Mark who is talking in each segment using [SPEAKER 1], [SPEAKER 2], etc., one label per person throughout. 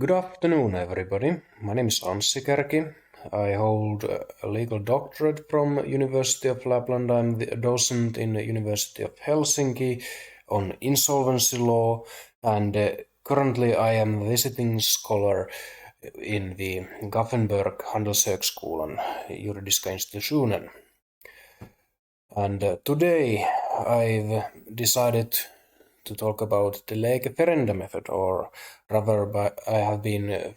[SPEAKER 1] Good afternoon, everybody. My name is Anssi Kärki. I hold a legal doctorate from University of Lapland. I'm a docent in the University of Helsinki on insolvency law, and currently I am a visiting scholar in the Gothenburg Handelshögskolan Juridiska institutionen. And today I've decided to talk about the lege ferenda method, or rather I have been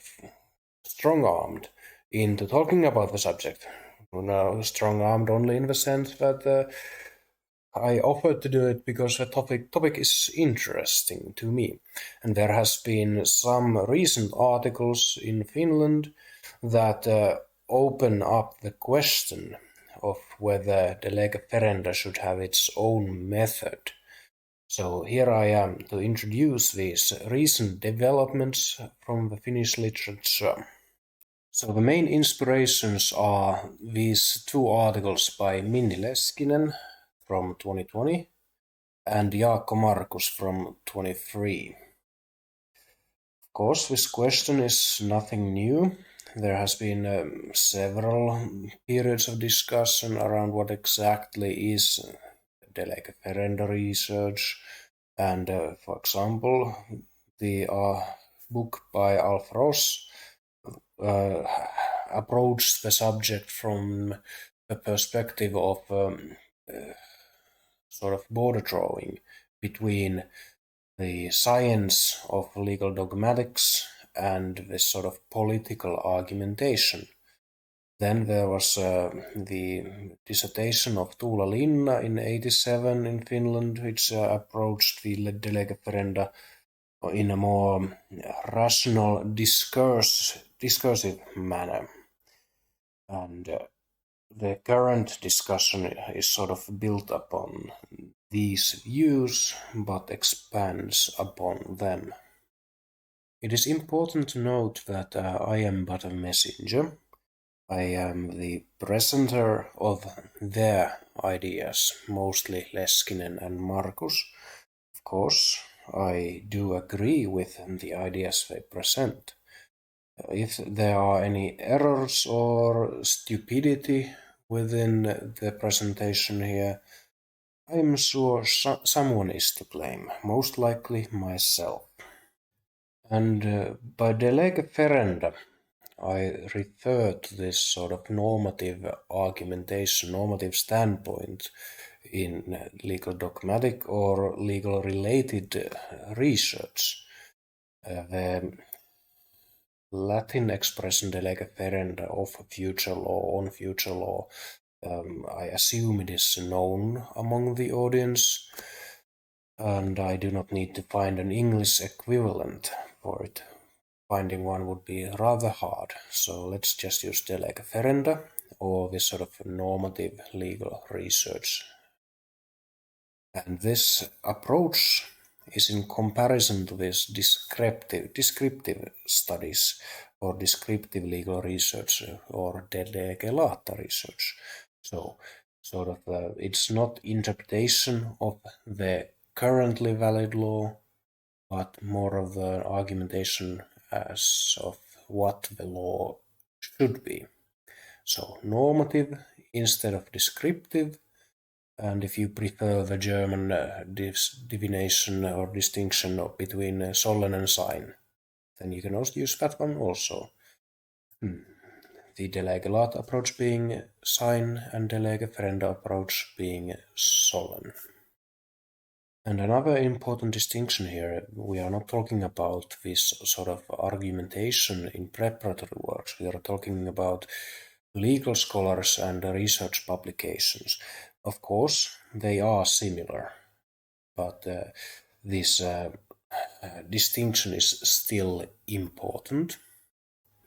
[SPEAKER 1] strong-armed into talking about the subject. Now, strong-armed only in the sense that I offered to do it because the topic is interesting to me. And there has been some recent articles in Finland that open up the question of whether the lege ferenda should have its own method. So here I am to introduce these recent developments from the Finnish literature. So the main inspirations are these two articles by Minni Leskinen from 2020 and Jaakko Markus from 23. Of course, this question is nothing new. There has been several periods of discussion around what exactly is the lege ferenda research, and for example, the book by Alf Ross approached the subject from the perspective of sort of border drawing between the science of legal dogmatics and the sort of political argumentation. Then there was the dissertation of Tuula Linna in 1987 in Finland, which approached the lege ferenda in a more rational, discursive manner. And the current discussion is sort of built upon these views, but expands upon them. It is important to note that I am but a messenger. I am the presenter of their ideas, mostly Leskinen and Markus. Of course, I do agree with the ideas they present. If there are any errors or stupidity within the presentation here, I'm sure someone is to blame, most likely myself. And by the lege ferenda, I refer to this sort of normative argumentation, normative standpoint in legal dogmatic or legal related research. The Latin expression de lege ferenda of future law, on future law, I assume it is known among the audience, and I do not need to find an English equivalent for it. Finding one would be rather hard, so let's just use de lege ferenda, or this sort of normative legal research. And this approach is in comparison to this descriptive studies or descriptive legal research or de lege lata research. So sort of it's not interpretation of the currently valid law, but more of the argumentation as of what the law should be. So normative instead of descriptive, and if you prefer the German divination or distinction between sollen and sein, then you can also use that one also. The de lege lata approach being sein and de lege ferenda approach being sollen. And another important distinction here, we are not talking about this sort of argumentation in preparatory works. We are talking about legal scholars and research publications. Of course, they are similar, but this distinction is still important,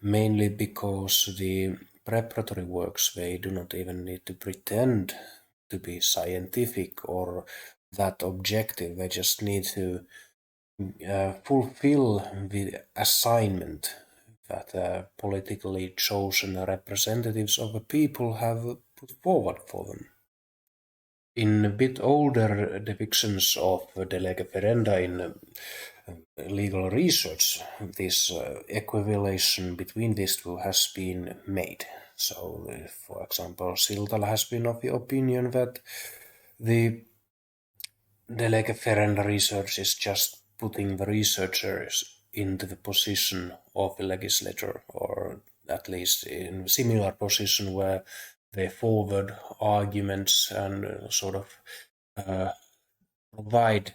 [SPEAKER 1] mainly because the preparatory works, they do not even need to pretend to be scientific or that objective. They just need to fulfill the assignment that politically chosen representatives of the people have put forward for them. In a bit older depictions of de lege ferenda in legal research, this equivalation between these two has been made. So, for example, Siltala has been of the opinion that the lege ferenda research is just putting the researchers into the position of the legislator, or at least in a similar position where they forward arguments and sort of provide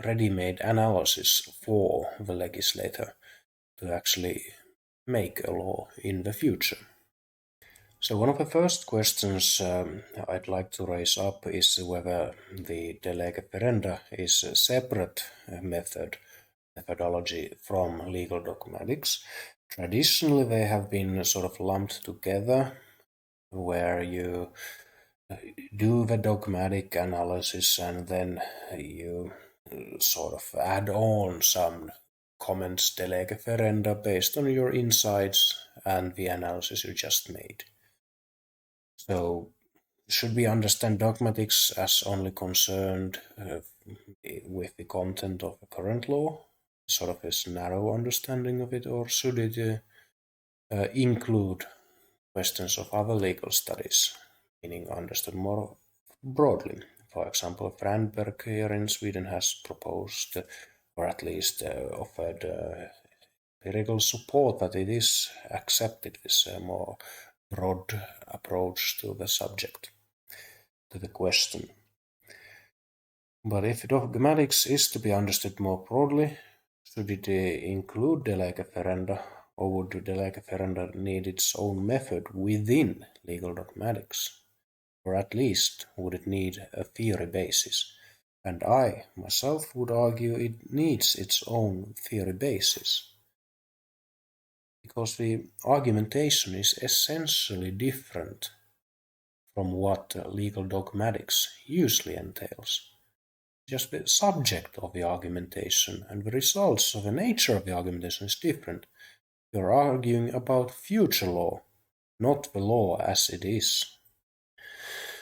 [SPEAKER 1] ready-made analysis for the legislator to actually make a law in the future. So one of the first questions I'd like to raise up is whether the de lege ferenda is a separate methodology from legal dogmatics. Traditionally, they have been sort of lumped together, where you do the dogmatic analysis and then you sort of add on some comments de lege ferenda based on your insights and the analysis you just made. So, should we understand dogmatics as only concerned with the content of the current law, sort of this narrow understanding of it, or should it include questions of other legal studies, meaning understood more broadly? For example, Frandberg here in Sweden has proposed, or at least offered empirical support that it is accepted, this more broad approach to the subject, to the question. But if dogmatics is to be understood more broadly, should it include de lege ferenda, or would de lege ferenda need its own method within legal dogmatics? Or at least would it need a theory basis? And I, myself, would argue it needs its own theory basis, because the argumentation is essentially different from what legal dogmatics usually entails. Just the subject of the argumentation and the results of the nature of the argumentation is different. You're arguing about future law, not the law as it is.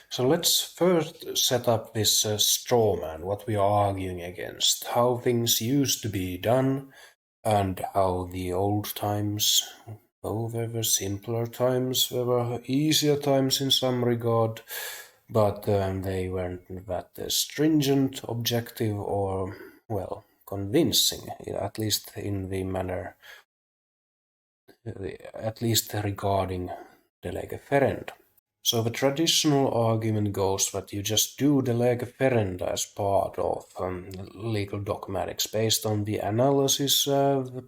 [SPEAKER 1] So let's first set up this straw man, what we are arguing against, how things used to be done, and how the old times, though there were simpler times, there were easier times in some regard, but they weren't that stringent, objective, or, well, convincing, at least in the manner, at least regarding de lege ferenda. So the traditional argument goes that you just do de lege ferenda as part of legal dogmatics based on the analysis,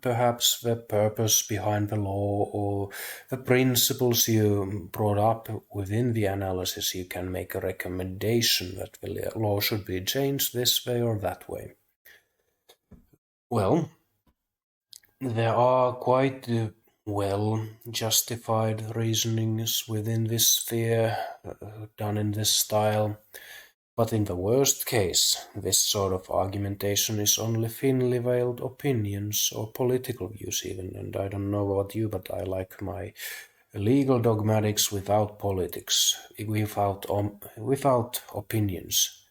[SPEAKER 1] perhaps the purpose behind the law, or the principles you brought up within the analysis. You can make a recommendation that the law should be changed this way or that way. Well, there are quite well justified reasonings within this sphere done in this style, but in the worst case, this sort of argumentation is only thinly veiled opinions or political views even, and I don't know about you, but I like my legal dogmatics without politics, without opinions,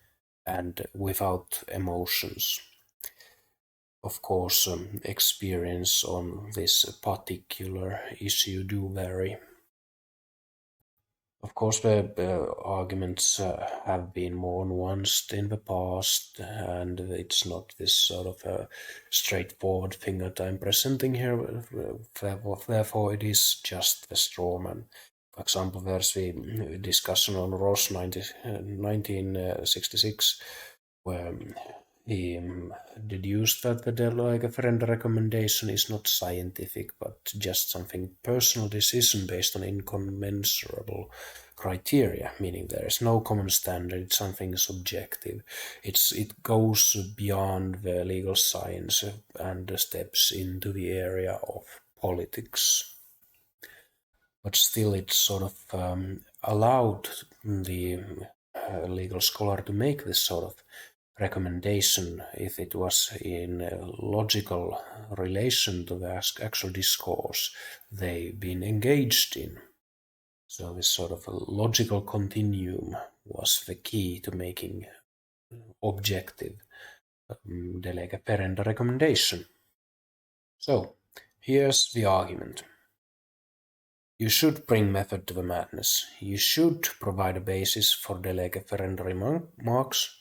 [SPEAKER 1] and without emotions. Of course, experience on this particular issue do vary. Of course, the arguments have been more nuanced in the past, and it's not this sort of a straightforward thing that I'm presenting here. Therefore, it is just the straw man. For example, there's the discussion on Ross 1966, where he deduced that the de lege ferenda recommendation is not scientific, but just something personal decision based on incommensurable criteria, meaning there is no common standard, it's something subjective. It goes beyond the legal science and steps into the area of politics. But still, it sort of allowed the legal scholar to make this sort of recommendation if it was in logical relation to the actual discourse they've been engaged in. So this sort of a logical continuum was the key to making objective the lege ferenda recommendation. So, here's the argument. You should bring method to the madness. You should provide a basis for the lege ferenda remarks.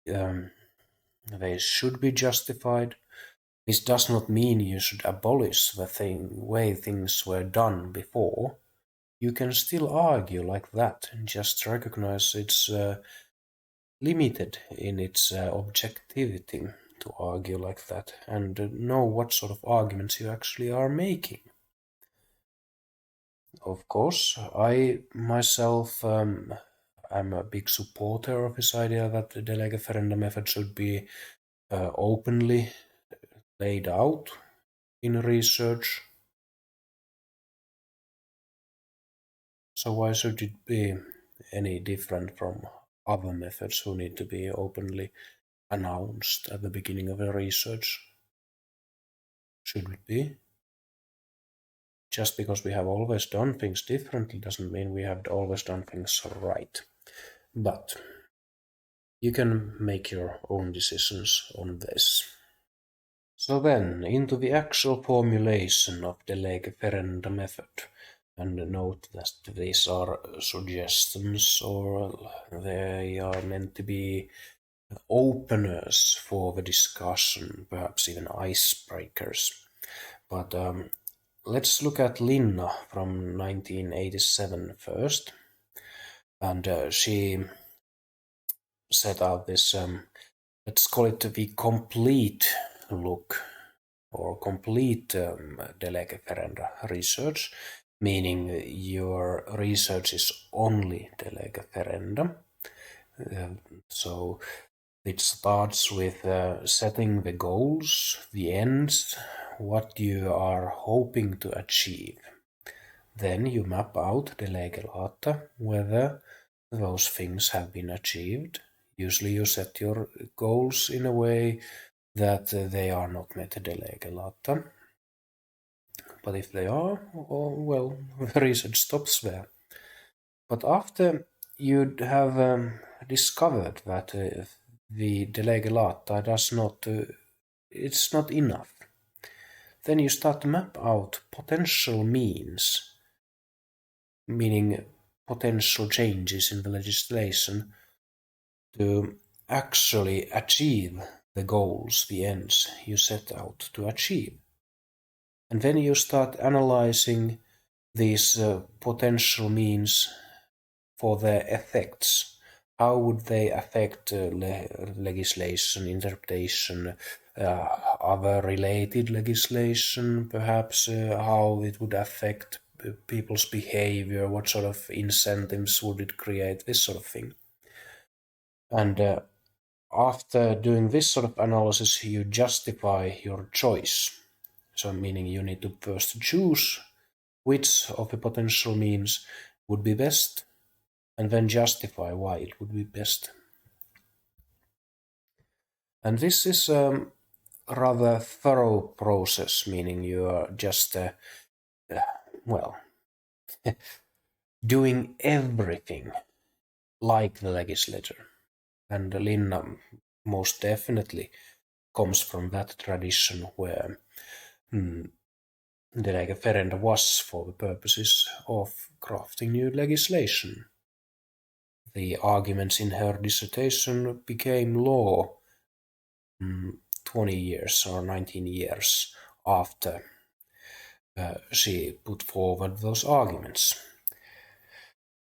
[SPEAKER 1] They should be justified. This does not mean you should abolish the way things were done before. You can still argue like that and just recognize it's limited in its objectivity to argue like that and know what sort of arguments you actually are making. Of course, I myself am a big supporter of this idea that the lege ferenda method should be openly laid out in research. So why should it be any different from other methods who need to be openly announced at the beginning of a research? Should it be? Just because we have always done things differently doesn't mean we have always done things right. But you can make your own decisions on this. So then, into the actual formulation of the lege ferenda method. And note that these are suggestions, or they are meant to be openers for the discussion, perhaps even icebreakers. But let's look at Linna from 1987 first. And she set out this, let's call it the complete look, or complete the lege ferenda research, meaning your research is only the lege ferenda. So it starts with setting the goals, the ends, what you are hoping to achieve. Then you map out the lege lata, whether those things have been achieved. Usually you set your goals in a way that they are not met de lege lata. But if they are, well, the research stops there. But after you have discovered that the de lege lata does not, it's not enough, then you start to map out potential means, meaning potential changes in the legislation to actually achieve the goals, the ends you set out to achieve. And then you start analyzing these potential means for their effects. How would they affect legislation, interpretation, other related legislation, perhaps how it would affect people's behavior, what sort of incentives would it create, this sort of thing. And after doing this sort of analysis, you justify your choice. So meaning you need to first choose which of the potential means would be best, and then justify why it would be best. And this is a rather thorough process, meaning you are just, doing everything like the legislator. And Linna most definitely comes from that tradition where the lege ferenda was for the purposes of crafting new legislation. The arguments in her dissertation became law 20 years or 19 years after she put forward those arguments.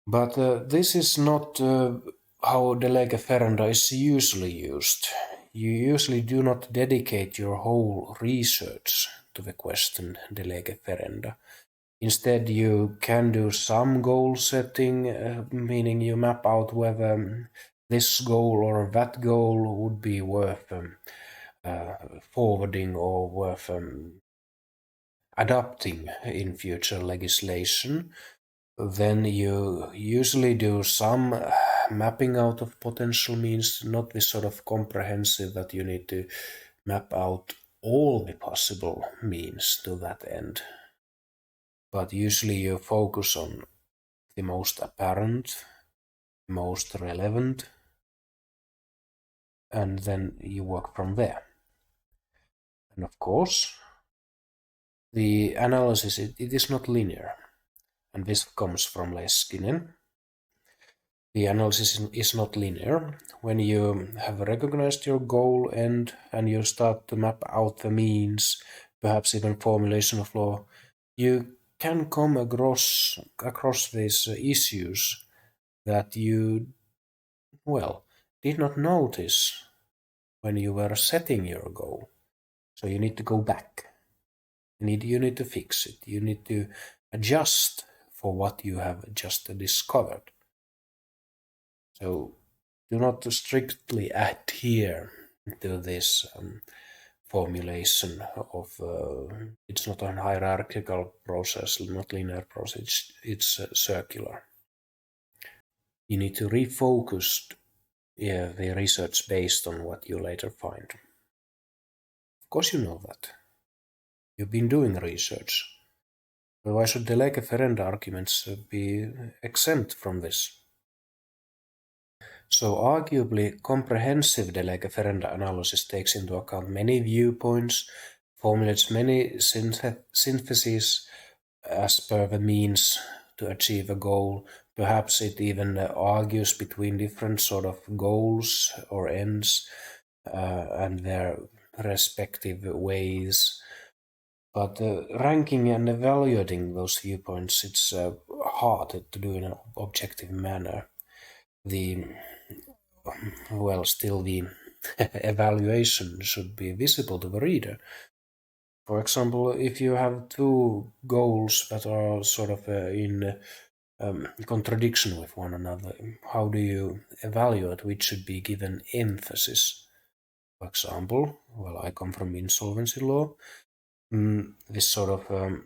[SPEAKER 1] But this is not how the lege ferenda is usually used. You usually do not dedicate your whole research to the question de lege ferenda. Instead, you can do some goal setting, meaning you map out whether this goal or that goal would be worth forwarding or worth adopting in future legislation. Then you usually do some mapping out of potential means, not this sort of comprehensive that you need to map out all the possible means to that end. But usually you focus on the most apparent, most relevant, and then you work from there. And of course, the analysis, it is not linear, and this comes from Leskinen. The analysis is not linear. When you have recognized your goal and you start to map out the means, perhaps even formulation of law, you can come across these issues that you, did not notice when you were setting your goal. So you need to go back. You need to fix it. You need to adjust for what you have just discovered. So do not strictly adhere to this formulation of it's not a hierarchical process, not linear process, it's circular. You need to refocus the research based on what you later find. Of course you know that. You've been doing research. But why should the lege ferenda arguments be exempt from this? So arguably, comprehensive de lege ferenda analysis takes into account many viewpoints, formulates many syntheses as per the means to achieve a goal. Perhaps it even argues between different sort of goals or ends and their respective ways. But ranking and evaluating those viewpoints, it's hard to do in an objective manner. Still the evaluation should be visible to the reader. For example, if you have two goals that are sort of in contradiction with one another, how do you evaluate which should be given emphasis? For example, I come from insolvency law. This sort of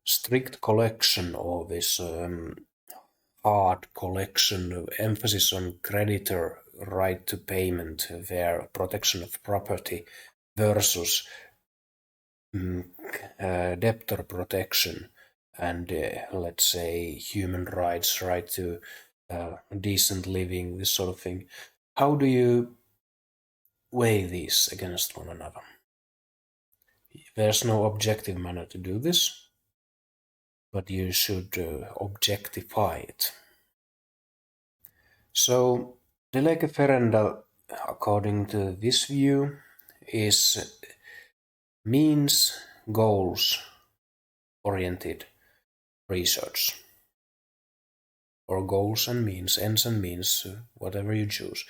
[SPEAKER 1] strict collection, or this hard collection, emphasis on creditor right to payment, their protection of property, versus debtor protection and let's say human rights, right to decent living, this sort of thing. How do you weigh these against one another? There's no objective manner to do this, but you should objectify it. So the lege ferenda, according to this view, is means goals oriented research, or goals and means, ends and means, whatever you choose.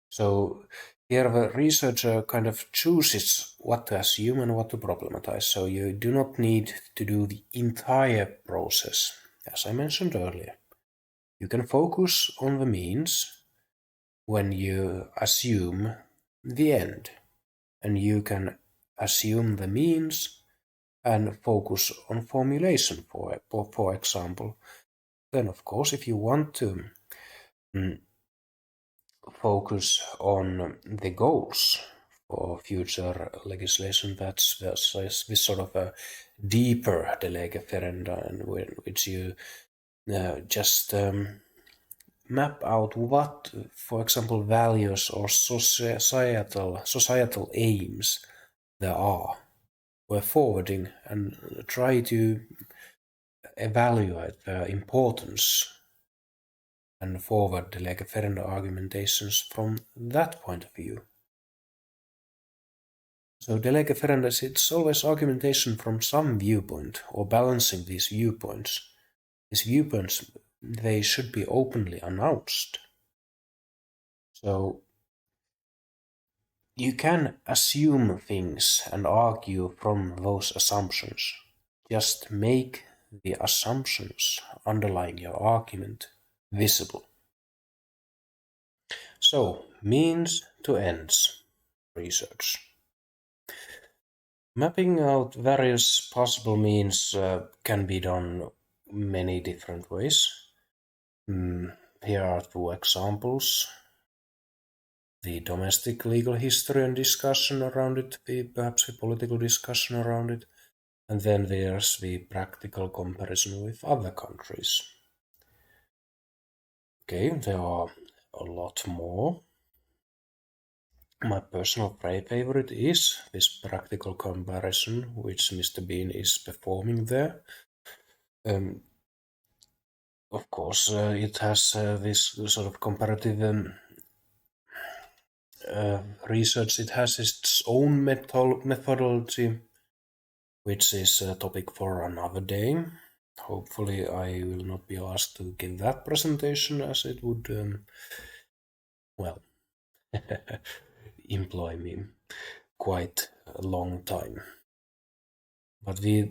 [SPEAKER 1] So here the researcher kind of chooses what to assume and what to problematize. So you do not need to do the entire process. As I mentioned earlier, you can focus on the means when you assume the end, and you can assume the means and focus on formulation, for example. Then, of course, if you want to focus on the goals for future legislation, that's this sort of a deeper de lege ferenda, in which you just map out what, for example, values or societal aims there are. We're forwarding and try to evaluate the importance and forward the lege ferenda argumentations from that point of view. So the lege ferenda, it's always argumentation from some viewpoint, or balancing these viewpoints. These viewpoints, they should be openly announced. So you can assume things and argue from those assumptions. Just make the assumptions underlying your argument visible. So, means to ends research. Mapping out various possible means can be done many different ways. Here are two examples. The domestic legal history and discussion around it, perhaps a political discussion around it, and then there's the practical comparison with other countries. Okay, there are a lot more. My personal favorite is this practical comparison which Mr. Bean is performing there. Of course, it has this sort of comparative research. It has its own methodology, which is a topic for another day. Hopefully, I will not be asked to give that presentation, as it would, well, employ me quite a long time. But the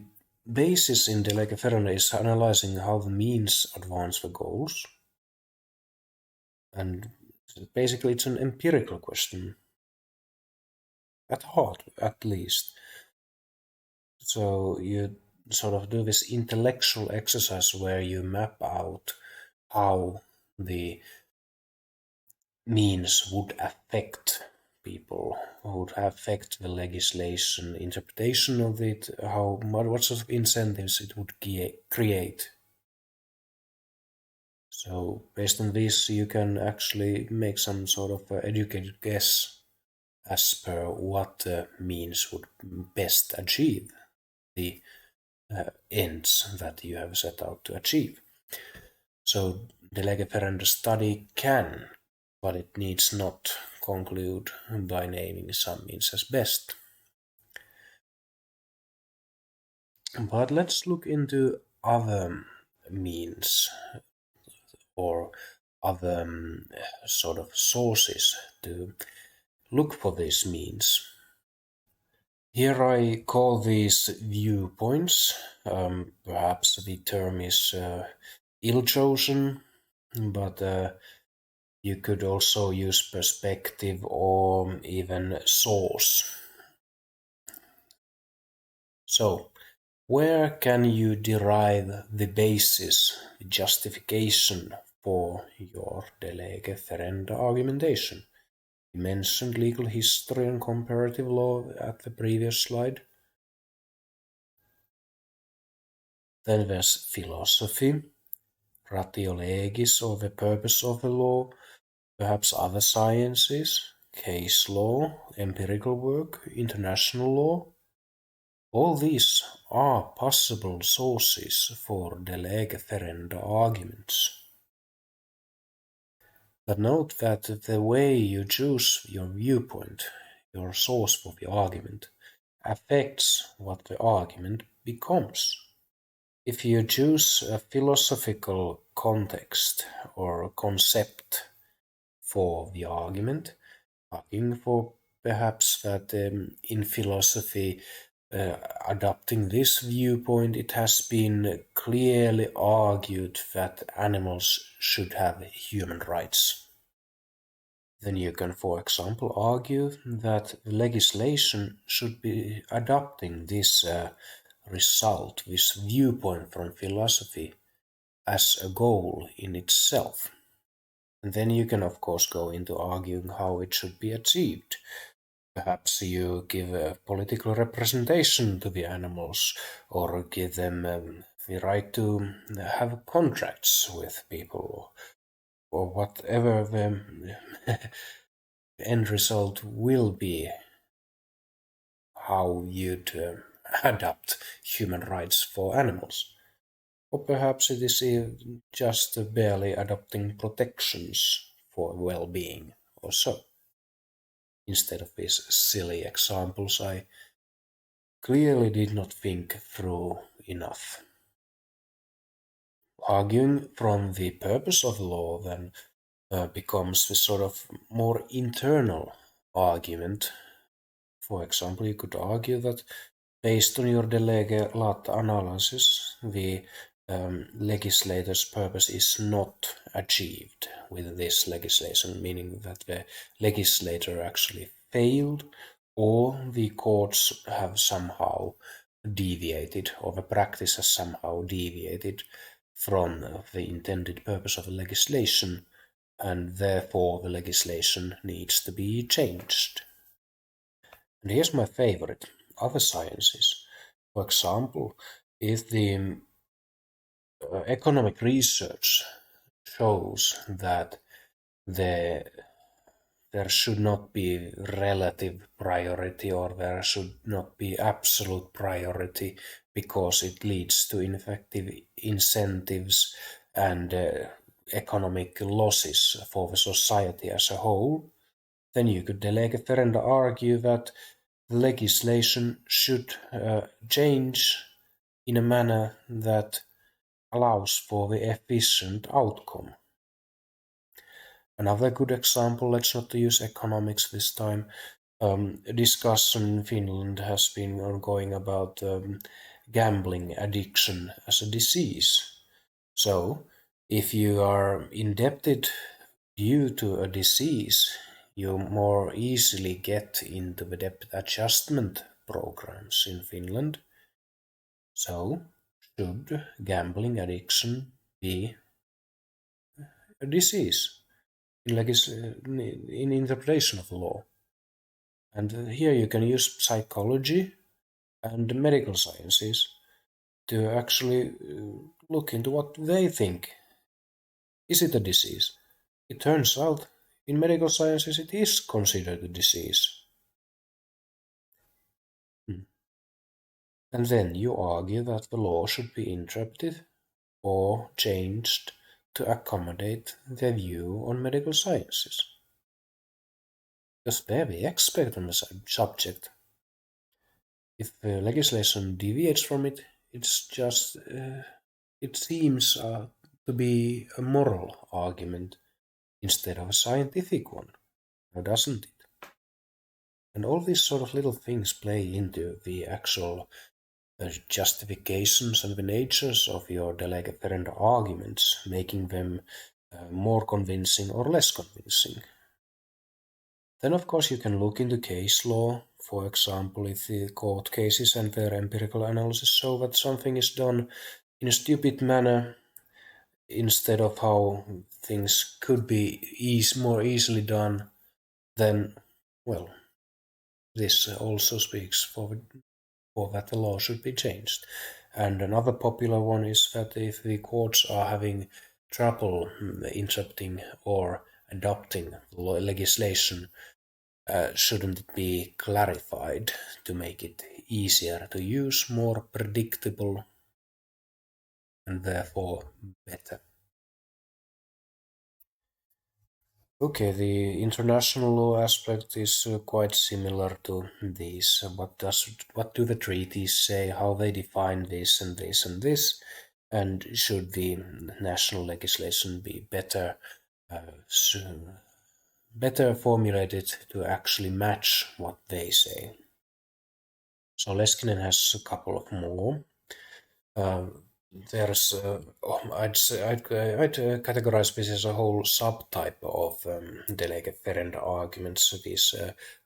[SPEAKER 1] basis in the lege ferenda is analyzing how the means advance the goals. And basically, it's an empirical question, at heart, at least. So you sort of do this intellectual exercise where you map out how the means would affect people, would affect the legislation, interpretation of it, what sort of incentives it would create. So based on this, you can actually make some sort of educated guess as per what means would best achieve the ends that you have set out to achieve. So the lege ferenda study can, but it needs not conclude by naming some means as best. But let's look into other means or other sort of sources to look for these means. Here I call these viewpoints. Perhaps the term is ill-chosen, but you could also use perspective or even source. So, where can you derive the basis, the justification for your de lege ferenda argumentation? We mentioned legal history and comparative law at the previous slide. Then there's philosophy, ratio legis, or the purpose of the law, perhaps other sciences, case law, empirical work, international law. All these are possible sources for de lege ferenda arguments. But note that the way you choose your viewpoint, your source for the argument, affects what the argument becomes. If you choose a philosophical context or concept for the argument, arguing for perhaps that in philosophy, adopting this viewpoint, it has been clearly argued that animals should have human rights. Then you can, for example, argue that legislation should be adopting this result, this viewpoint from philosophy, as a goal in itself. And then you can, of course, go into arguing how it should be achieved. Perhaps you give a political representation to the animals, or give them the right to have contracts with people, or whatever the end result will be, how you'd adapt human rights for animals. Or perhaps it is just barely adopting protections for well-being or so. Instead of these silly examples I clearly did not think through enough. Arguing from the purpose of law then becomes the sort of more internal argument. For example, you could argue that based on your de lege lata analysis, the legislator's purpose is not achieved with this legislation, meaning that the legislator actually failed, or the courts have somehow deviated, or the practice has somehow deviated from the intended purpose of the legislation, and therefore the legislation needs to be changed. And here's my favorite, other sciences. For example, if the economic research shows that there should not be relative priority, or there should not be absolute priority, because it leads to ineffective incentives and economic losses for the society as a whole, then you could, the lege ferenda, argue that the legislation should change in a manner that allows for the efficient outcome. Another good example, let's not use economics this time, a discussion in Finland has been ongoing about gambling addiction as a disease. So, if you are indebted due to a disease, you more easily get into the debt adjustment programs in Finland. So, should gambling addiction be a disease in interpretation of the law? And here you can use psychology and medical sciences to actually look into what they think. Is it a disease? It turns out in medical sciences it is considered a disease. And then you argue that the law should be interpreted or changed to accommodate their view on medical sciences. Because they're the expert on the subject. If legislation deviates from it, it's just, it seems to be a moral argument instead of a scientific one, now doesn't it? And all these sort of little things play into the actual justifications and the natures of your de lege ferenda arguments, making them more convincing or less convincing. Then, of course, you can look into case law. For example, if the court cases and their empirical analysis show that something is done in a stupid manner instead of how things could be more easily done, then, well, this also speaks for that the law should be changed. And another popular one is that if the courts are having trouble interpreting or adopting legislation, shouldn't it be clarified to make it easier to use, more predictable, and therefore better? Okay, the international law aspect is quite similar to these. What do the treaties say? How they define this and this and this? And should the national legislation be better formulated to actually match what they say? So Leskinen has a couple of more. There's, I'd categorize this as a whole subtype of de lege ferenda arguments, these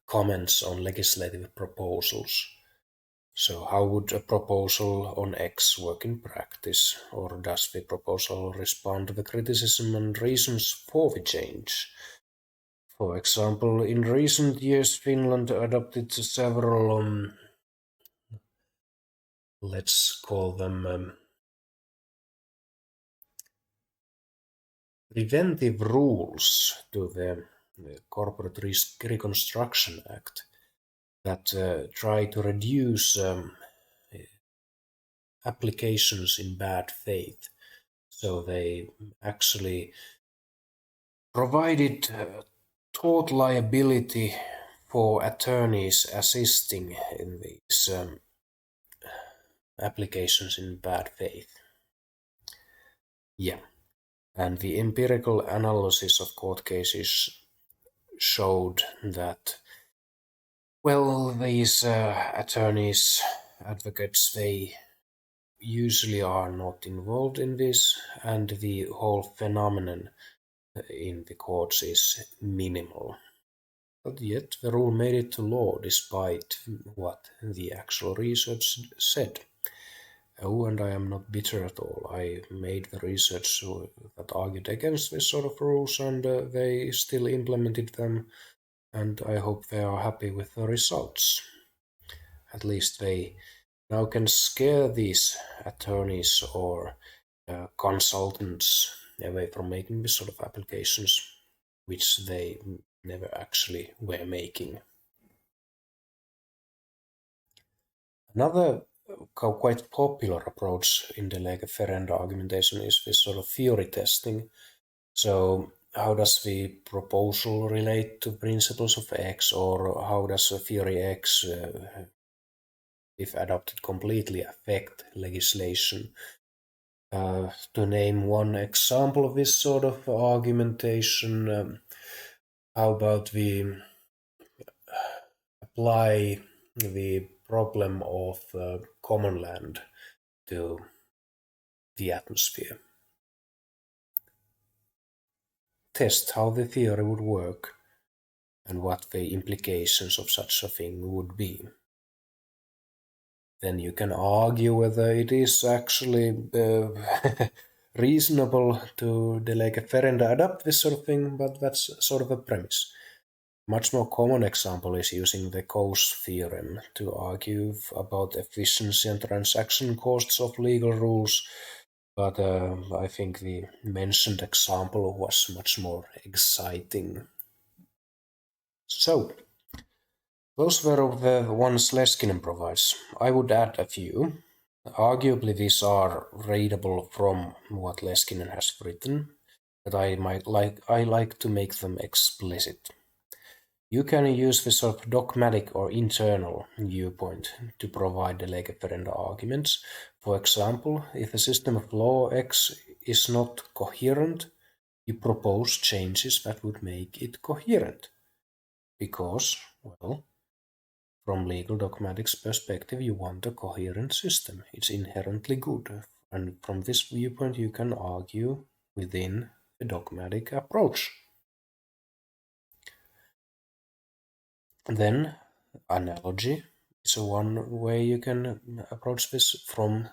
[SPEAKER 1] comments on legislative proposals. So how would a proposal on X work in practice? Or does the proposal respond to the criticism and reasons for the change? For example, in recent years, Finland adopted several, let's call them preventive rules to the Corporate Risk Reconstruction Act that try to reduce applications in bad faith. So they actually provided tort liability for attorneys assisting in these applications in bad faith. Yeah. And the empirical analysis of court cases showed that, well, these attorneys, advocates, they usually are not involved in this, and the whole phenomenon in the courts is minimal. But yet the rule made it to law despite what the actual research said. Oh, and I am not bitter at all. I made the research that argued against this sort of rules, and they still implemented them, and I hope they are happy with the results. At least they now can scare these attorneys or consultants away from making this sort of applications. which they never actually were making. Another quite popular approach in the lege ferenda argumentation is this sort of theory testing. So how does the proposal relate to principles of X, or how does a theory X, if adopted completely, affect legislation? To name one example of this sort of argumentation, how about we apply the problem of common land to the atmosphere? Test how the theory would work and what the implications of such a thing would be. Then you can argue whether it is actually reasonable to the lege ferenda adapt this sort of thing, but that's sort of a premise. Much more common example is using the Coase theorem to argue about efficiency and transaction costs of legal rules, but I think the mentioned example was much more exciting. So, those were the ones Leskinen provides. I would add a few. Arguably these are readable from what Leskinen has written, but I like to make them explicit. You can use the sort of dogmatic or internal viewpoint to provide the lege ferenda arguments. For example, if a system of law X is not coherent, you propose changes that would make it coherent. Because, well, from legal dogmatics perspective, you want a coherent system. It's inherently good. And from this viewpoint, you can argue within the dogmatic approach. Then analogy is one way you can approach this from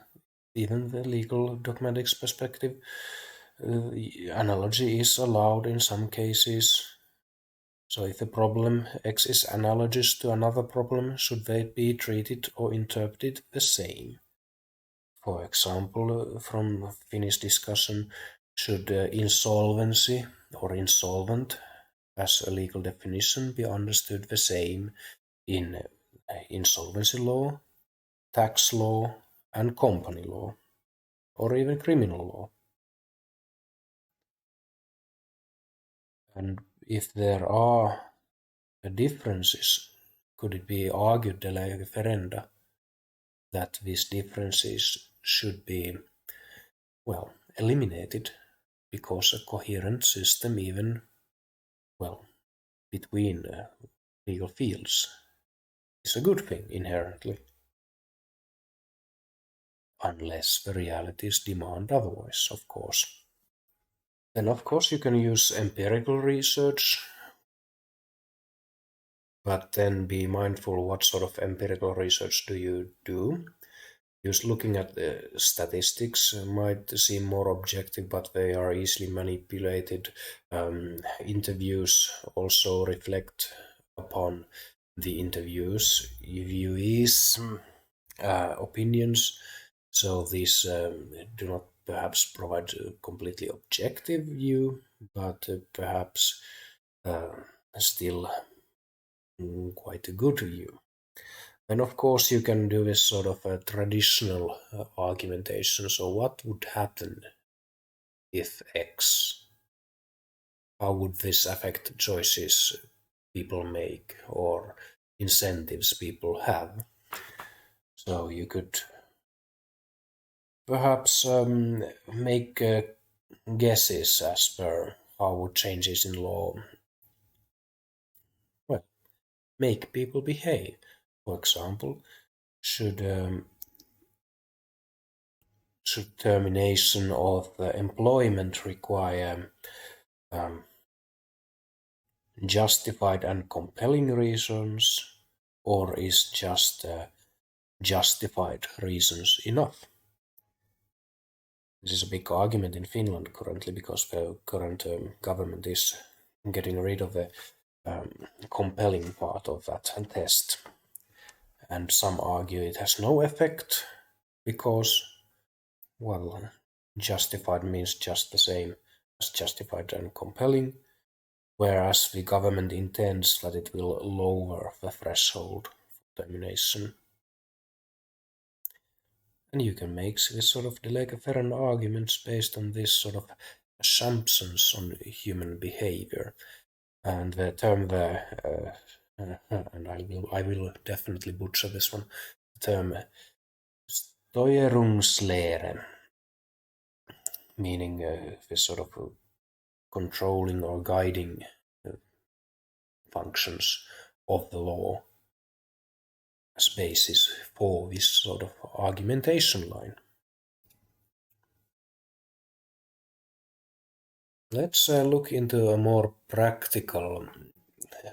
[SPEAKER 1] even the legal dogmatics perspective. Analogy is allowed in some cases. So if a problem X is analogous to another problem, should they be treated or interpreted the same? For example, from Finnish discussion, should insolvency or insolvent as a legal definition be understood the same in insolvency law, tax law, and company law, or even criminal law? And if there are differences, could it be argued de lege ferenda that these differences should be, well, eliminated, because a coherent system, even, well, between legal fields, is a good thing inherently, unless the realities demand otherwise, of course. Then, of course, you can use empirical research, but then be mindful what sort of empirical research do you do. Just looking at the statistics might seem more objective, but they are easily manipulated. Interviews also reflect upon the interviewees' opinions, so these do not perhaps provide a completely objective view, but perhaps still quite a good view. And of course you can do this sort of a traditional argumentation. So what would happen if X? How would this affect choices people make or incentives people have? So you could perhaps make guesses as per how would changes in law, well, make people behave. For example, should termination of employment require justified and compelling reasons, or is just justified reasons enough? This is a big argument in Finland currently, because the current government is getting rid of the compelling part of that test. And some argue it has no effect because, well, justified means just the same as justified and compelling. whereas the government intends that it will lower the threshold for termination. And you can make this sort of de lege ferenda arguments based on this sort of assumptions on human behavior. And the term there, and I will definitely butcher this one, the term Steuerungslehre, meaning this sort of controlling or guiding functions of the law as basis for this sort of argumentation line. Let's look into a more practical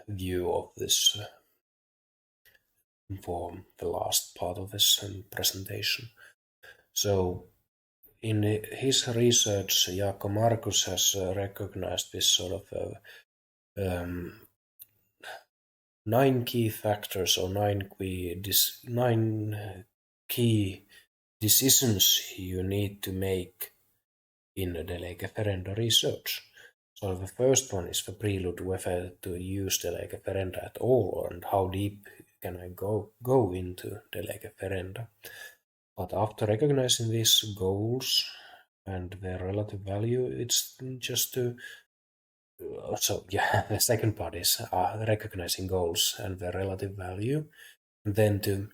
[SPEAKER 1] view of this for the last part of this presentation. So in his research, Jaakko Markus has recognized this sort of 9 key factors or 9 key decisions you need to make in the de lege ferenda research. So the first one is the prelude, whether to use de lege ferenda at all and how deep can I go into de lege ferenda. But after recognizing these goals and their relative value, it's just to the second part is recognizing goals and their relative value, and then to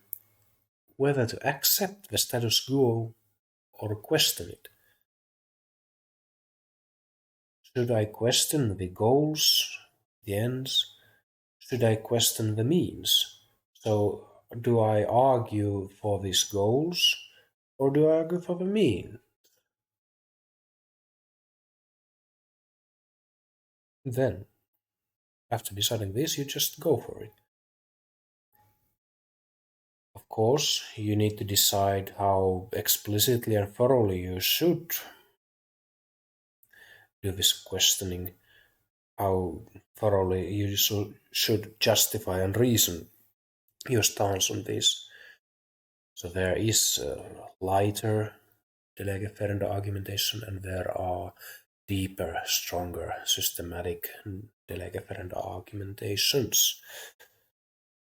[SPEAKER 1] whether to accept the status quo or question it. Should I question the goals, the ends? Should I question the means? So do I argue for these goals or do I argue for the mean? Then, after deciding this, you just go for it. Of course, you need to decide how explicitly and thoroughly you should do this questioning, how thoroughly you should justify and reason your stance on this. So there is lighter de lege ferenda argumentation, and there are deeper, stronger, systematic de lege ferenda argumentations.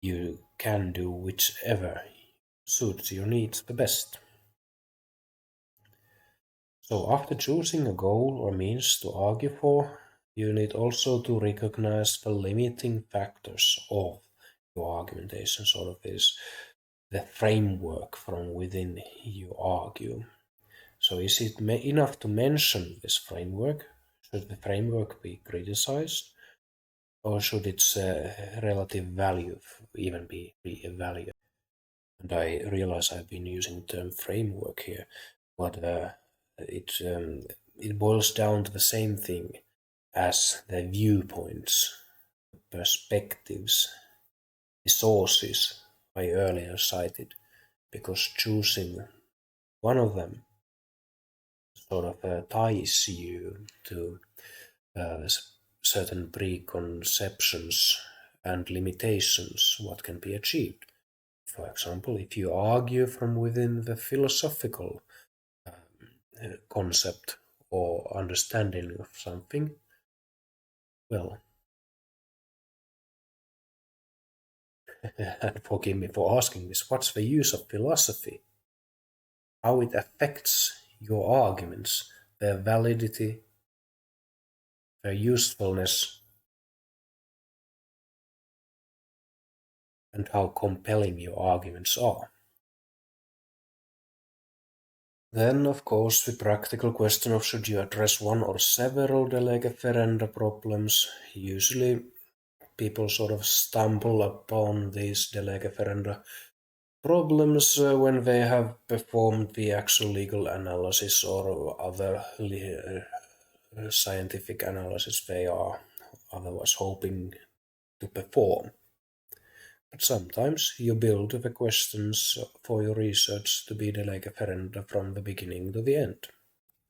[SPEAKER 1] You can do whichever suits your needs the best. So after choosing a goal or means to argue for, you need also to recognize the limiting factors of your argumentation, sort of is the framework from within you argue. So is it enough to mention this framework? Should the framework be criticized? Or should its relative value even be evaluated? And I realize I've been using the term framework here, but it boils down to the same thing as the viewpoints, perspectives, the sources I earlier cited, because choosing one of them sort of ties you to certain preconceptions and limitations what can be achieved. For example, if you argue from within the philosophical concept or understanding of something, well, and forgive me for asking this, what's the use of philosophy? How it affects your arguments, their validity, their usefulness, and how compelling your arguments are. Then, of course, the practical question of should you address one or several de lege ferenda problems. Usually people sort of stumble upon these de lege ferenda problems when they have performed the actual legal analysis or other scientific analysis they are otherwise hoping to perform. But sometimes you build the questions for your research to be de lege ferenda from the beginning to the end.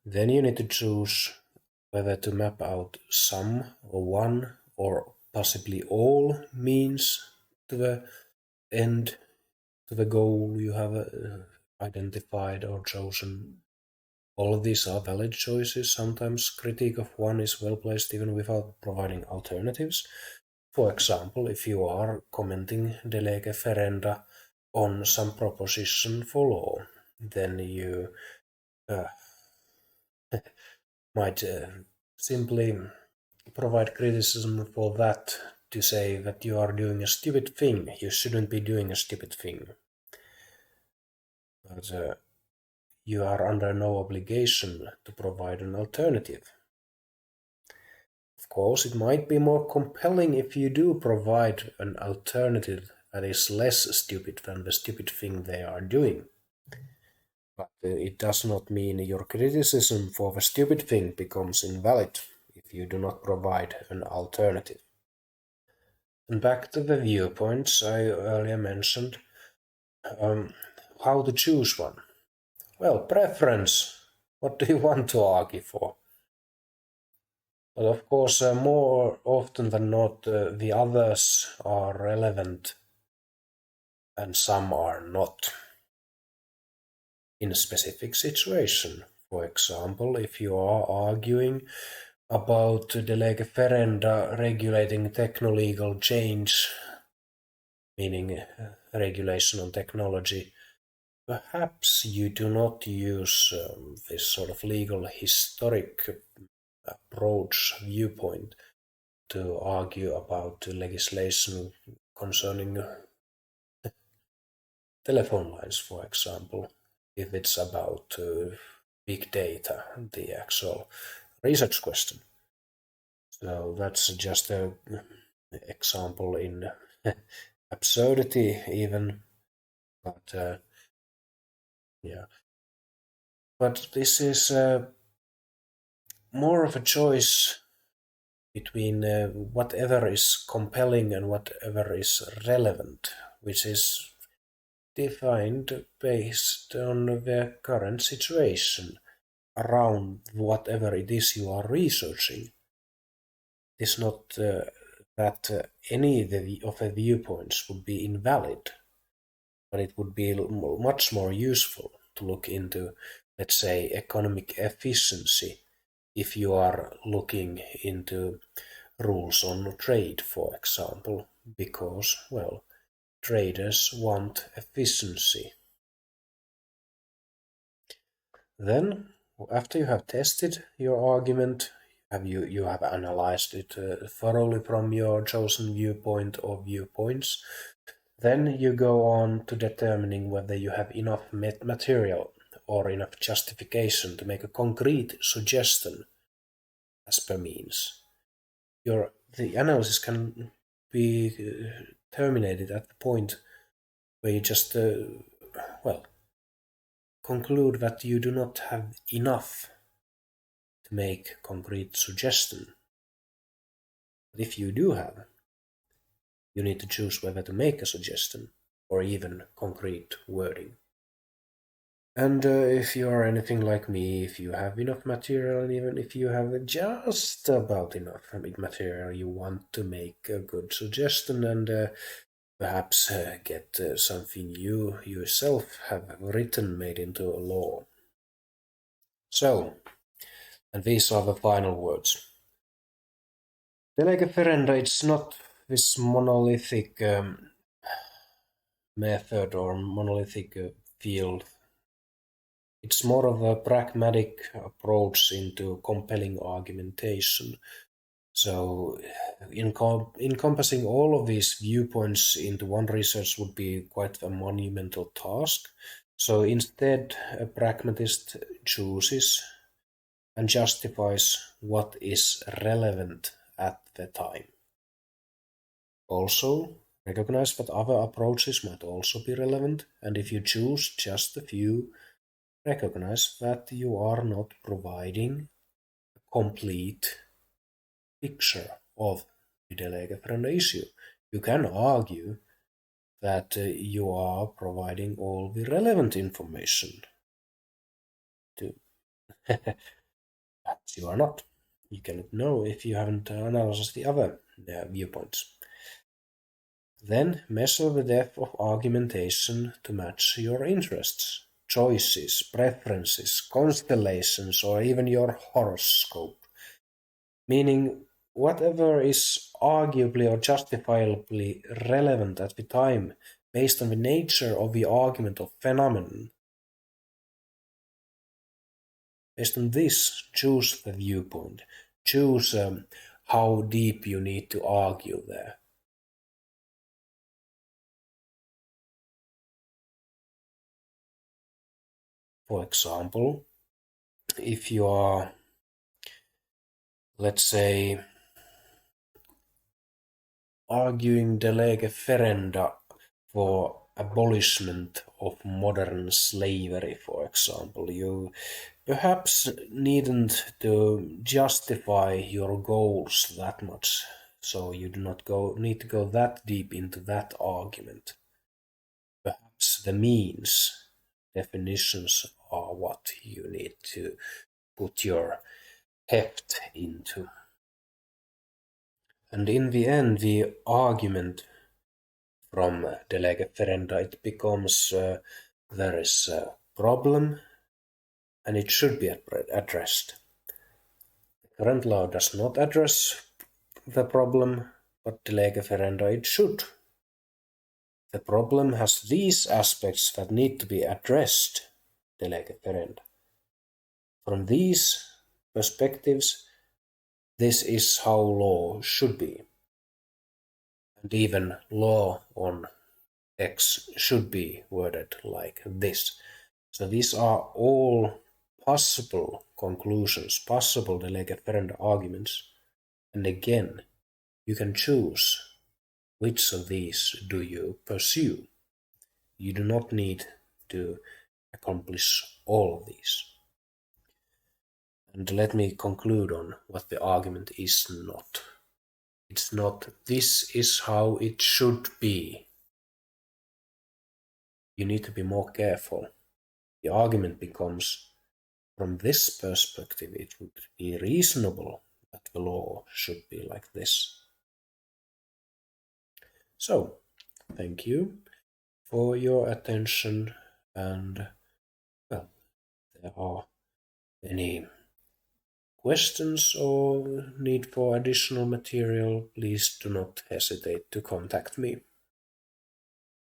[SPEAKER 1] Then you need to choose whether to map out some or one or possibly all means to the end, to the goal you have identified or chosen, All of these are valid choices. Sometimes critique of one is well placed even without providing alternatives. For example, if you are commenting de lege ferenda on some proposition for law, then you might simply provide criticism for that, to say that you are doing a stupid thing. You shouldn't be doing a stupid thing. But you are under no obligation to provide an alternative. Of course, it might be more compelling if you do provide an alternative that is less stupid than the stupid thing they are doing. But it does not mean your criticism for the stupid thing becomes invalid if you do not provide an alternative. And back to the viewpoints I earlier mentioned, how to choose one. Well, preference. What do you want to argue for? But of course, more often than not, the others are relevant and some are not. In a specific situation, for example, if you are arguing about the lege ferenda regulating techno-legal change, meaning regulation on technology, perhaps you do not use this sort of legal historic approach viewpoint to argue about legislation concerning telephone lines, for example, if it's about big data, the actual research question. So that's just an example in absurdity even, but yeah. But this is more of a choice between whatever is compelling and whatever is relevant, which is defined based on the current situation around whatever it is you are researching. It is not that any of the viewpoints would be invalid, but it would be much more useful to look into, let's say, economic efficiency if you are looking into rules on trade, for example, because, well, traders want efficiency. Then, after you have tested your argument, you have analyzed it thoroughly from your chosen viewpoint or viewpoints, then you go on to determining whether you have enough material or enough justification to make a concrete suggestion as per means. The analysis can be terminated at the point where you just, conclude that you do not have enough to make concrete suggestion. But if you do have, you need to choose whether to make a suggestion or even concrete wording. And if you are anything like me, if you have enough material, and even if you have just about enough material, you want to make a good suggestion and perhaps get something you yourself have written made into a law. So, and these are the final words. The lege ferenda, it's not this monolithic method or monolithic field. It's more of a pragmatic approach into compelling argumentation. So encompassing all of these viewpoints into one research would be quite a monumental task. So instead, a pragmatist chooses and justifies what is relevant at the time. Also, recognize that other approaches might also be relevant, and if you choose just a few, recognize that you are not providing a complete picture of the de lege ferenda issue. You can argue that you are providing all the relevant information to but you are not. You cannot know if you haven't analyzed the other viewpoints. Then measure the depth of argumentation to match your interests. choices, preferences, constellations, or even your horoscope. Meaning, whatever is arguably or justifiably relevant at the time based on the nature of the argument or phenomenon. Based on this, choose the viewpoint. Choose how deep you need to argue there. For example, if you are, let's say, arguing de lege ferenda for abolishment of modern slavery, for example, you perhaps needn't to justify your goals that much, so you do not need to go that deep into that argument. Perhaps the means definitions are what you need to put your heft into. And in the end, the argument from de lege ferenda, it becomes there is a problem and it should be addressed. The current law does not address the problem, but de lege ferenda it should. The problem has these aspects that need to be addressed, de lege ferenda. From these perspectives, this is how law should be. And even law on X should be worded like this. So these are all possible conclusions, possible de lege ferenda arguments. And again, you can choose which of these do you pursue. You do not need to accomplish all of these. And let me conclude on what the argument is not. It's not, this is how it should be. You need to be more careful. The argument becomes, from this perspective, it would be reasonable that the law should be like this. So, thank you for your attention, and well, if there are any questions or need for additional material, please do not hesitate to contact me.